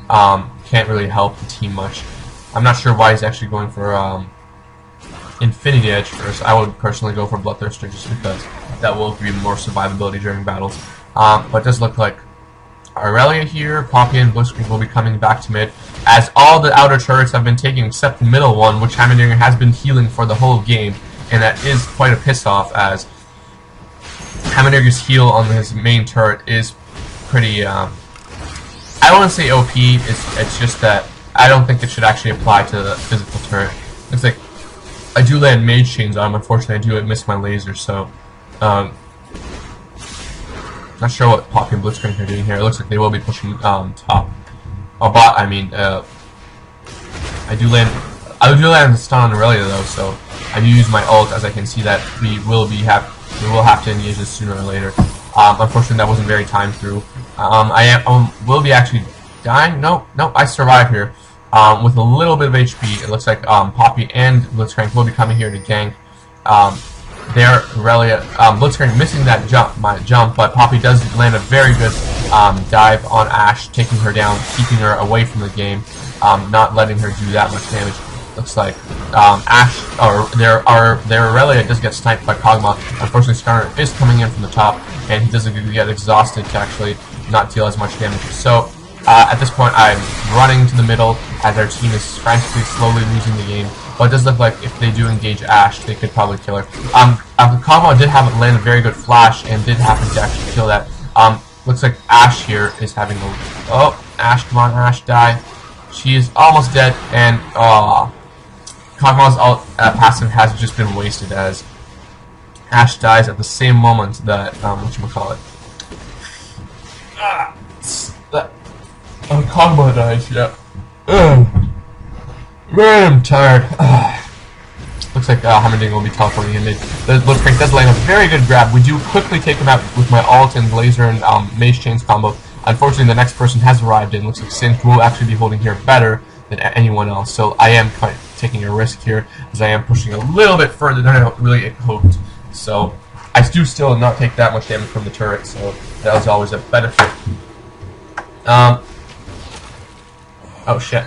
can't really help the team much. I'm not sure why he's actually going for Infinity Edge first. I would personally go for Bloodthirster just because that will give you more survivability during battles. But it does look like Aurelia here, Poppy and Blitzcrank will be coming back to mid, as all the outer turrets have been taken except the middle one, which Hammerdinger has been healing for the whole game, and that is quite a piss-off, as Hammerdinger's heal on his main turret is pretty, I don't want to say OP, it's just that I don't think it should actually apply to the physical turret. Looks like I do land Mage Chains on him, unfortunately I do miss my laser, so, not sure what Poppy and Blitzcrank are doing here. It looks like they will be pushing top. Oh, bot. I mean, I do land the stun on Aurelia though, so I do use my ult, as I can see that we will have to engage this sooner or later. Unfortunately, that wasn't very timed through. Will be actually dying. Nope, I survive here with a little bit of HP. It looks like Poppy and Blitzcrank will be coming here to gank. There, Aurelia, Blitzcrank missing that jump, but Poppy does land a very good dive on Ashe, taking her down, keeping her away from the game, not letting her do that much damage. Looks like Ashe, or their Aurelia does get sniped by Kog'Maw. Unfortunately, Skarner is coming in from the top, and he doesn't get exhausted to actually not deal as much damage. So, at this point, I'm running to the middle, as our team is frantically, slowly losing the game. But it does look like if they do engage Ashe, they could probably kill her. Kog'Maw did have land a very good flash and did happen to actually kill that. Looks like Ashe here is having a... Oh, Ashe, come on, Ashe, die. She is almost dead, and Kog'Maw's passive has just been wasted, as Ashe dies at the same moment that, whatchamacallit. Kog'Maw dies, yeah. Man, I'm tired. Looks like Hammerdinger will be teleporting in mid. The Blitzcrank does land a very good grab. We do quickly take him out with my ult and laser and Mage Chains combo. Unfortunately, the next person has arrived in. Looks like Sync will actually be holding here better than anyone else. So I am taking a risk here, as I am pushing a little bit further than I really hoped. So I do still not take that much damage from the turret, so that was always a benefit. Oh shit.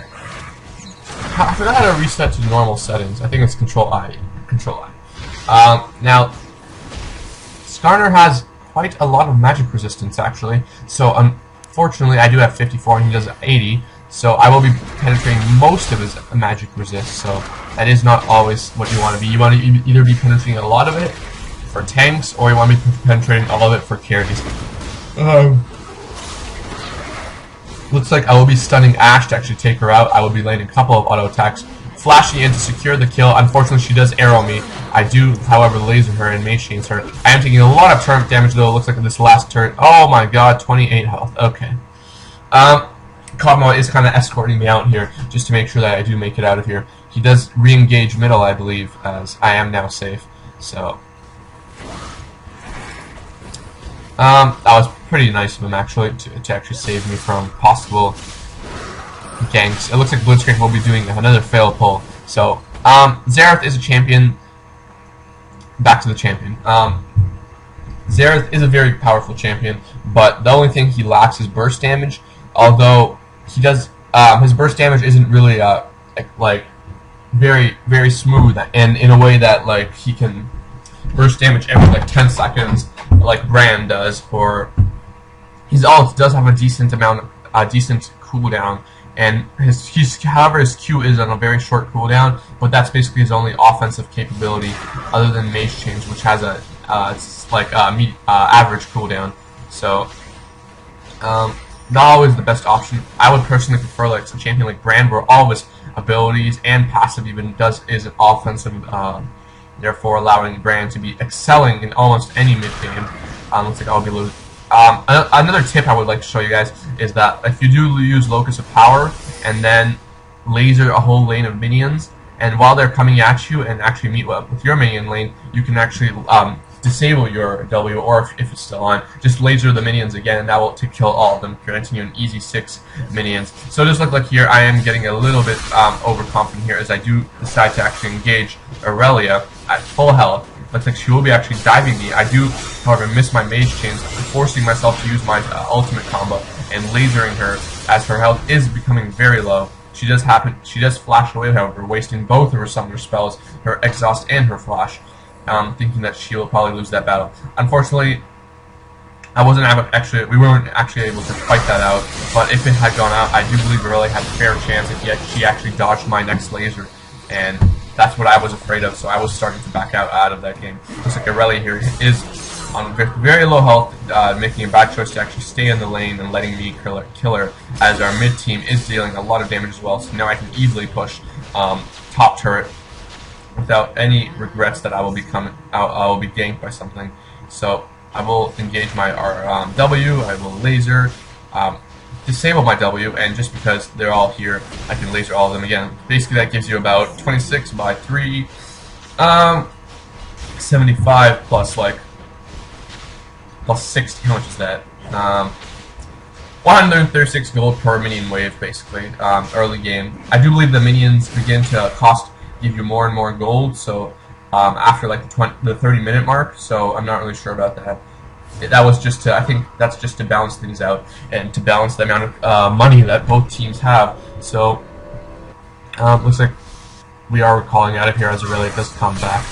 I forgot how to reset to normal settings. I think it's Control I. Now, Skarner has quite a lot of magic resistance, actually. So, unfortunately, I do have 54 and he does 80. So, I will be penetrating most of his magic resist. So, that is not always what you want to be. You want to either be penetrating a lot of it for tanks, or you want to be penetrating all of it for carries. Looks like I will be stunning Ashe to actually take her out. I will be landing a couple of auto attacks, flashing in to secure the kill. Unfortunately, she does arrow me. I do, however, laser her and Mage Chains her. I am taking a lot of turret damage, though. It looks like this last turret. Oh my god, 28 health. Okay. Kog'Maw is kind of escorting me out here, just to make sure that I do make it out of here. He does re-engage middle, I believe, as I am now safe. So, that was pretty nice of him, actually, to actually save me from possible ganks. It looks like Blitzcrank will be doing another fail pull. So, Xerath is a champion. Back to the champion. Xerath is a very powerful champion, but the only thing he lacks is burst damage. Although he does, his burst damage isn't really like very smooth, and in a way that like he can burst damage every like 10 seconds, like Brand does. Or his ult does have a decent cooldown, and however his Q is on a very short cooldown, but that's basically his only offensive capability, other than Mage Chains, which has a average cooldown. So not always the best option. I would personally prefer like a champion like Brand, where all of his abilities and passive even is an offensive, therefore allowing Brand to be excelling in almost any mid game. Looks like I'll be losing. Another tip I would like to show you guys is that if you do use Locus of Power and then laser a whole lane of minions, and while they're coming at you and actually meet with your minion lane, you can actually disable your W, or if it's still on, just laser the minions again, and that will kill all of them, granting you an easy 6 minions. So it does look like here I am getting a little bit overconfident here, as I do decide to actually engage Aurelia at full health. Looks like she will be actually diving me. I do, however, miss my Mage Chains, forcing myself to use my ultimate combo and lasering her as her health is becoming very low. She does flash away, however, wasting both of her summoner spells, her exhaust and her flash, thinking that she will probably lose that battle. Unfortunately, we weren't actually able to fight that out, but if it had gone out, I do believe Aurelia had a fair chance if she actually dodged my next laser, and that's what I was afraid of, so I was starting to back out of that game. Looks like Aurelia here is on very low health, making a bad choice to actually stay in the lane and letting me kill her, as our mid team is dealing a lot of damage as well, so now I can easily push top turret without any regrets that I will be ganked by something. So I will engage my W, I will laser, disable my W, and just because they're all here, I can laser all of them again. Basically that gives you about 26 by 3, 75 plus plus 60, how much is that? 136 gold per minion wave, basically, early game. I do believe the minions begin to give you more and more gold, so after like the 30-minute mark, so I'm not really sure about that. That was just I think that's just to balance things out, and to balance the amount of money that both teams have. So, looks like we are calling out of here as Aurelia does come back.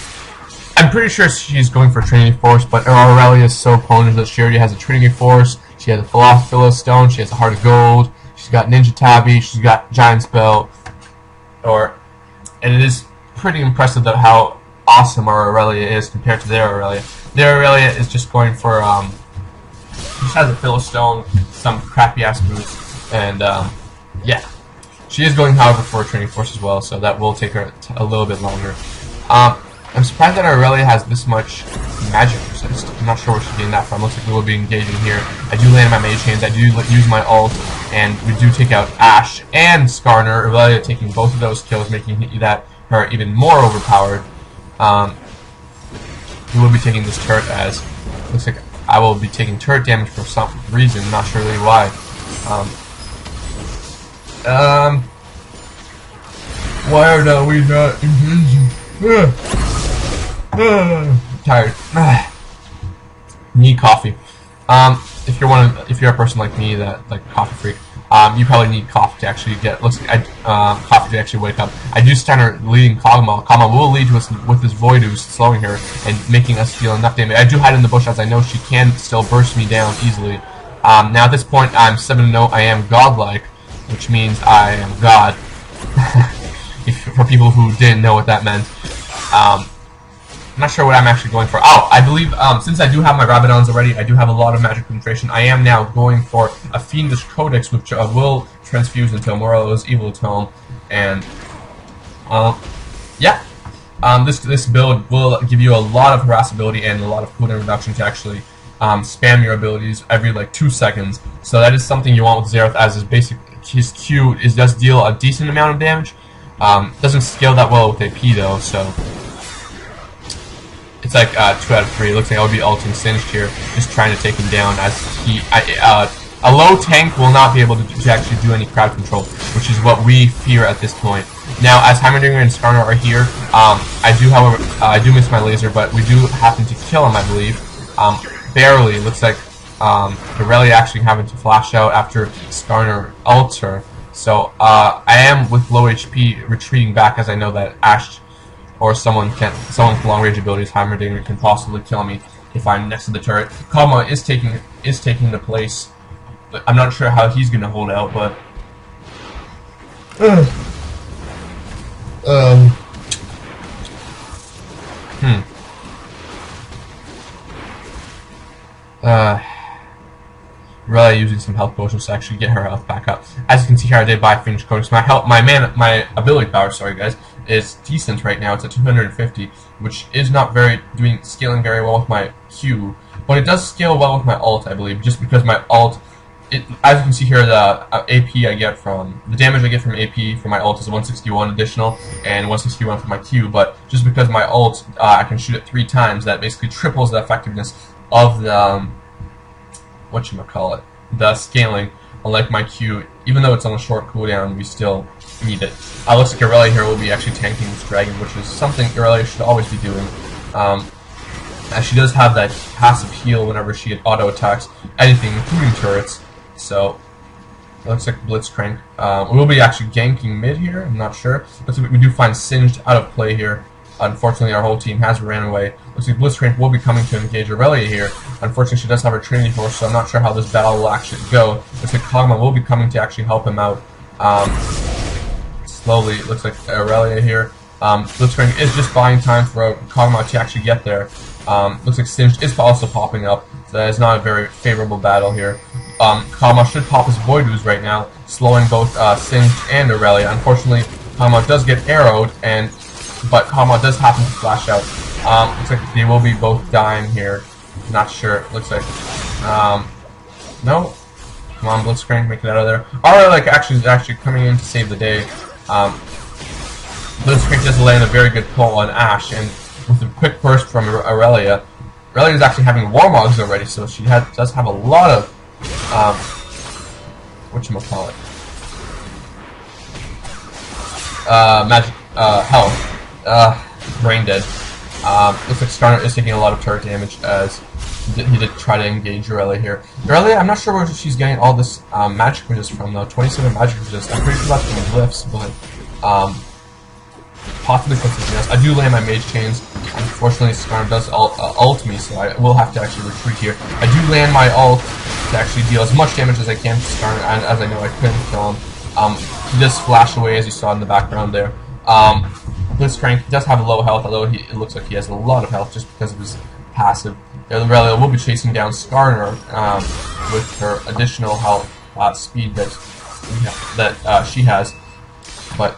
I'm pretty sure she's going for Trinity Force, but Aurelia is so potent that she already has a Trinity Force, she has a Philosopher's Stone, she has a Heart of Gold, she's got Ninja Tabby, she's got Giant Spell, and it is pretty impressive that how awesome our Aurelia is compared to their Aurelia. Their Aurelia is just going for, just has a Philo Stone, some crappy ass boost, and yeah. She is going, however, for a Trinity Force as well, so that will take her a little bit longer. I'm surprised that Aurelia has this much magic resist. I'm not sure where she's getting that from. Looks like we will be engaging here. I do land my mage hands, I do use my ult, and we do take out Ashe and Skarner. Aurelia taking both of those kills, making her even more overpowered. We will be taking this turret as looks like I will be taking turret damage for some reason, not sure really why. Why are we not engaging? Tired. Need coffee. If you're a person like me that like coffee freak, you probably need coffee to actually coffee to actually wake up. I do stand her leading Kog'Maw. Kog'Maw will lead to us with this Void Ooze, slowing her and making us deal enough damage. I do hide in the bush as I know she can still burst me down easily. Now at this point I'm 7-0. I am godlike, which means I am God. For people who didn't know what that meant. I'm not sure what I'm actually going for. Oh, I believe, since I do have my Rabadons already, I do have a lot of magic penetration. I am now going for a Fiendish Codex, which will transfuse into Morello's Evil Tome, and, yeah. This build will give you a lot of harassability and a lot of cooldown reduction to actually, spam your abilities every, like, 2 seconds. So that is something you want with Xerath, as his Q does deal a decent amount of damage. Doesn't scale that well with AP though, so it's like 2 out of 3. It looks like I would be ulting Singed here, just trying to take him down, as a low tank will not be able to actually do any crowd control, which is what we fear at this point. Now, as Heimerdinger and Skarner are here, I do miss my laser, but we do happen to kill him, I believe. Barely. It looks like Aurelia actually having to flash out after Skarner ults her. So, I am, with low HP, retreating back, as I know that Ashe or someone with long range abilities, Heimerdinger, can possibly kill me if I'm next to the turret. Kog'Maw is taking the place. But I'm not sure how he's gonna hold out, but Really using some health potions to actually get her health back up. As you can see here, I did buy Fiendish Codex. My ability power, sorry guys, is decent right now. It's at 250, which is not scaling very well with my Q, but it does scale well with my ult, I believe, just because my ult, as you can see here, the the damage I get from AP for my ult is 161 additional and 161 for my Q, but just because my ult, I can shoot it 3 times, that basically triples the effectiveness of the, the scaling. Unlike my Q, even though it's on a short cooldown, we still need it. Looks like Aurelia here will be actually tanking this dragon, which is something Aurelia should always be doing. As she does have that passive heal whenever she auto attacks anything, including turrets. So, Looks like Blitzcrank. We'll be actually ganking mid here. I'm not sure. Looks like we do find Singed out of play here. Unfortunately, our whole team has ran away. Looks like Blitzcrank will be coming to engage Aurelia here. Unfortunately, she does have her Trinity Force, so I'm not sure how this battle will actually go. Looks like Kog'Maw will be coming to actually help him out. Slowly, it looks like Aurelia here. Blitzcrank is just buying time for Kog'Maw to actually get there. Looks like Singed is also popping up, so that is not a very favorable battle here. Kog'Maw should pop his Void Ooze right now, slowing both Singed and Aurelia. Unfortunately, Kog'Maw does get arrowed, but Kog'Maw does happen to flash out. Looks like they will be both dying here. Not sure. Looks like no. Come on, Blitzcrank, make it out of there. Aurelia is actually coming in to save the day. Blitzcrank does land a very good pull on Ashe, and with a quick burst from Aurelia, Aurelia is actually having Warmogs already, so she does have a lot of whatchamacallit, magic health. Brain dead. Looks like Skarner is taking a lot of turret damage as he did try to engage Aurelia here. Aurelia, I'm not sure where she's getting all this magic resist from though. 27 magic resist. I'm pretty sure that's from the glyphs, but possibly from something else. I do land my mage chains. Unfortunately, Skarner does ult me, so I will have to actually retreat here. I do land my ult to actually deal as much damage as I can to Skarner, and as I know I couldn't kill him. He does flash away, as you saw in the background there. Blitzcrank does have a low health, although it looks like he has a lot of health just because of his passive. Aurelia will be chasing down Skarner with her additional health speed that she has, but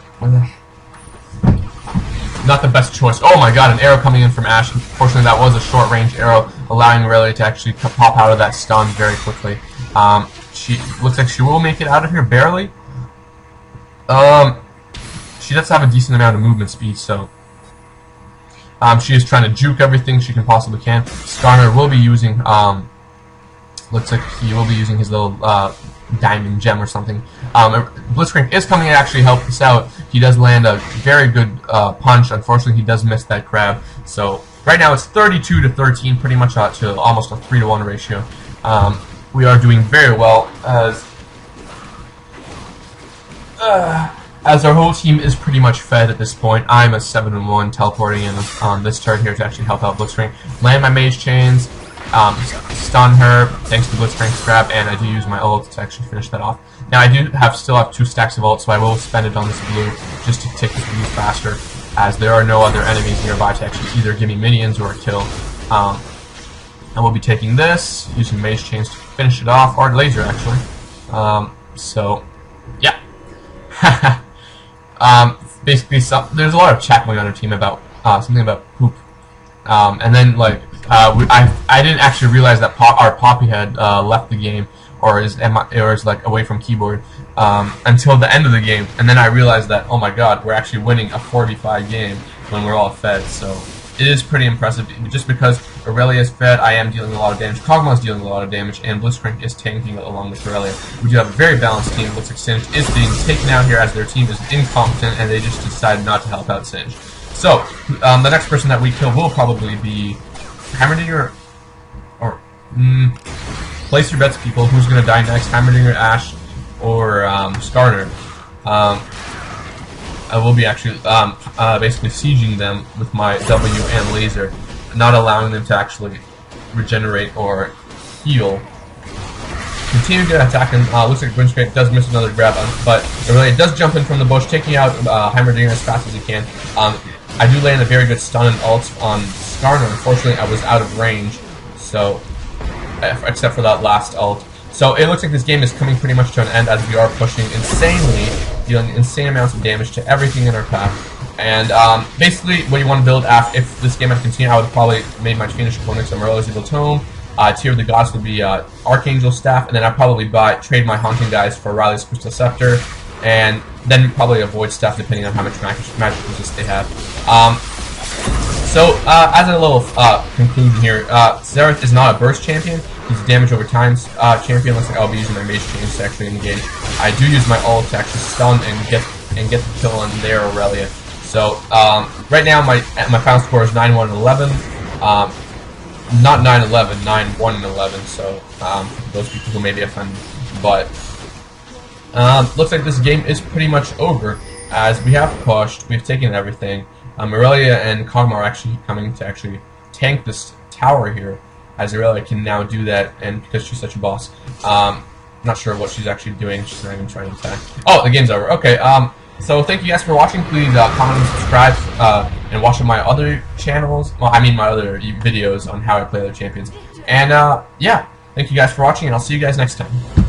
not the best choice. Oh my god, an arrow coming in from Ashe. Unfortunately, that was a short-range arrow, allowing Aurelia to actually pop out of that stun very quickly. She looks like she will make it out of here, barely. She does have a decent amount of movement speed, so she is trying to juke everything she can possibly can. Skarner will be using, looks like he will be using his little diamond gem or something. Blitzcrank is coming to actually help us out. He does land a very good punch. Unfortunately, he does miss that grab. So right now it's 32 to 13, pretty much to almost a 3-to-1 ratio. We are doing very well as our whole team is pretty much fed at this point. I'm a 7-1 teleporting in on this turn here to actually help out Blitzcrank. Land my mage chains, stun her thanks to Blitzcrank's grab, and I do use my ult to actually finish that off. Now I do still have 2 stacks of ult, so I will spend it on this blue just to take this blue faster, as there are no other enemies nearby to actually either give me minions or a kill. I will be taking this, using mage chains to finish it off, or laser actually. So yeah. Basically, there's a lot of chat going on our team about something about poop, and then like I didn't actually realize that our Poppy had left the game or is like away from keyboard until the end of the game, and then I realized that, oh my god, we're actually winning a 45 game when we're all fed. So it is pretty impressive. Just because Aurelia is fed, I am dealing a lot of damage. Kog'Maw is dealing a lot of damage, and Blitzcrank is tanking along with Aurelia. We do have a very balanced team. Looks like Singed is being taken out here as their team is incompetent, and they just decided not to help out Singed. So the next person that we kill will probably be Hammerdinger, or place your bets, people. Who's going to die next? Hammerdinger, Ashe, or Skarner? I will be actually basically sieging them with my W and laser, not allowing them to actually regenerate or heal. Continue to attack, and looks like Blitzcrank does miss another grab, but it does jump in from the bush, taking out Heimerdinger as fast as he can. I do land a very good stun and ult on Skarner. Unfortunately, I was out of range, so except for that last ult. So it looks like this game is coming pretty much to an end as we are pushing insanely, dealing insane amounts of damage to everything in our path. And basically, what you want to build after, if this game had continued, I would have probably made my Fiendish opponent some Morello's Evil Tome. Tier of the Gods would be Archangel Staff, and then I'd probably trade my Haunting Guys for Riley's Crystal Scepter, and then probably a Void Staff depending on how much magic resist they have. So, as a little conclusion here, Xerath is not a burst champion. He's a damage over time champion. Looks like I'll be using my mage chains to actually engage. I do use my ult to actually stun and get the kill on their Aurelia. So right now my final score is 9-1-11. Not 9-11, 9-1-11. So those people who may be offended, but Looks like this game is pretty much over, as we have pushed, we've taken everything. Aurelia and Kog'Maw are actually coming to actually tank this tower here, as Aurelia can now do that, and because she's such a boss. Not sure what she's actually doing, she's not even trying to attack. Oh, the game's over. Okay, so thank you guys for watching. Please comment and subscribe, and watch my other channels, well, I mean my other videos on how I play other champions. And yeah, thank you guys for watching, and I'll see you guys next time.